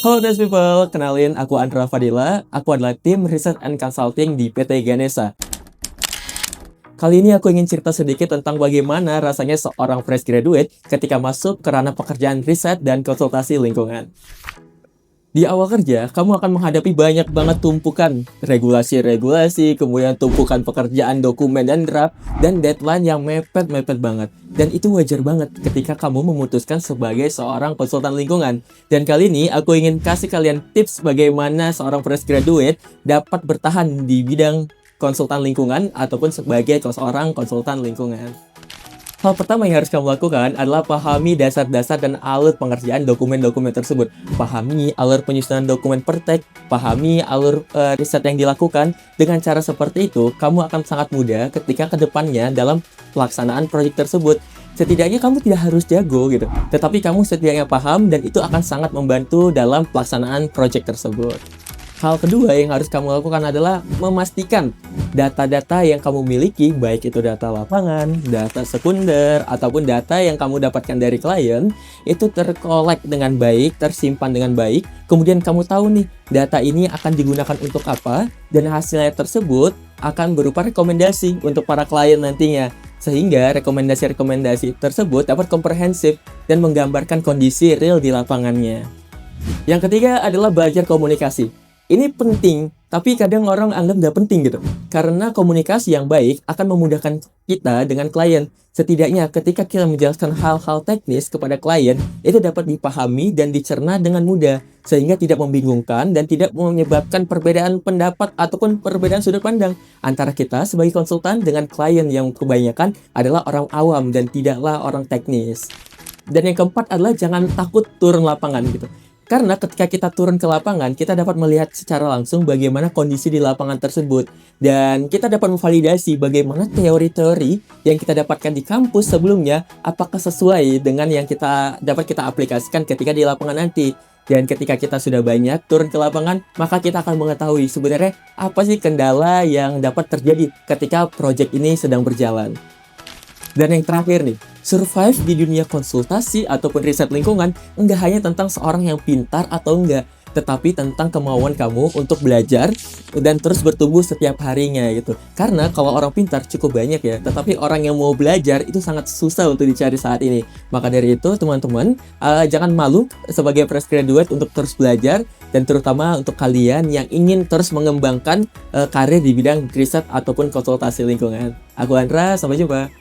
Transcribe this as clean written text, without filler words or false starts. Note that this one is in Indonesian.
Halo Nice People, kenalin aku Andra Fadila. Aku adalah tim Research and Consulting di PT Ganesha. Kali ini aku ingin cerita sedikit tentang bagaimana rasanya seorang fresh graduate ketika masuk ke ranah pekerjaan riset dan konsultasi lingkungan. Di awal kerja, kamu akan menghadapi banyak banget tumpukan regulasi-regulasi, kemudian tumpukan pekerjaan dokumen dan draft, dan deadline yang mepet-mepet banget. Dan itu wajar banget ketika kamu memutuskan sebagai seorang konsultan lingkungan. Dan kali ini aku ingin kasih kalian tips bagaimana seorang fresh graduate dapat bertahan di bidang konsultan lingkungan ataupun sebagai seorang konsultan lingkungan. Hal pertama yang harus kamu lakukan adalah pahami dasar-dasar dan alur pengerjaan dokumen-dokumen tersebut. Pahami alur penyusunan dokumen per tag, pahami alur riset yang dilakukan. Dengan cara seperti itu, kamu akan sangat mudah ketika kedepannya dalam pelaksanaan proyek tersebut. Setidaknya kamu tidak harus jago gitu, tetapi kamu setidaknya paham dan itu akan sangat membantu dalam pelaksanaan proyek tersebut. Hal kedua yang harus kamu lakukan adalah memastikan data-data yang kamu miliki, baik itu data lapangan, data sekunder, ataupun data yang kamu dapatkan dari klien, itu terkolek dengan baik, tersimpan dengan baik. Kemudian kamu tahu nih, data ini akan digunakan untuk apa, dan hasilnya tersebut akan berupa rekomendasi untuk para klien nantinya. Sehingga rekomendasi-rekomendasi tersebut dapat komprehensif dan menggambarkan kondisi real di lapangannya. Yang ketiga adalah belajar komunikasi. Ini penting, tapi kadang orang anggap nggak penting gitu. Karena komunikasi yang baik akan memudahkan kita dengan klien. Setidaknya ketika kita menjelaskan hal-hal teknis kepada klien, itu dapat dipahami dan dicerna dengan mudah. Sehingga tidak membingungkan dan tidak menyebabkan perbedaan pendapat ataupun perbedaan sudut pandang antara kita sebagai konsultan dengan klien yang kebanyakan adalah orang awam dan tidaklah orang teknis. Dan yang keempat adalah jangan takut turun lapangan gitu. Karena ketika kita turun ke lapangan, kita dapat melihat secara langsung bagaimana kondisi di lapangan tersebut. Dan kita dapat memvalidasi bagaimana teori-teori yang kita dapatkan di kampus sebelumnya, apakah sesuai dengan yang dapat kita aplikasikan ketika di lapangan nanti. Dan ketika kita sudah banyak turun ke lapangan, maka kita akan mengetahui sebenarnya apa sih kendala yang dapat terjadi ketika proyek ini sedang berjalan. Dan yang terakhir nih, survive di dunia konsultasi ataupun riset lingkungan enggak hanya tentang seorang yang pintar atau enggak, tetapi tentang kemauan kamu untuk belajar dan terus bertumbuh setiap harinya gitu. Karena kalau orang pintar cukup banyak ya, tetapi orang yang mau belajar itu sangat susah untuk dicari saat ini. Maka dari itu teman-teman, jangan malu sebagai fresh graduate untuk terus belajar, dan terutama untuk kalian yang ingin terus mengembangkan karir di bidang riset ataupun konsultasi lingkungan. Aku Andra, sampai jumpa.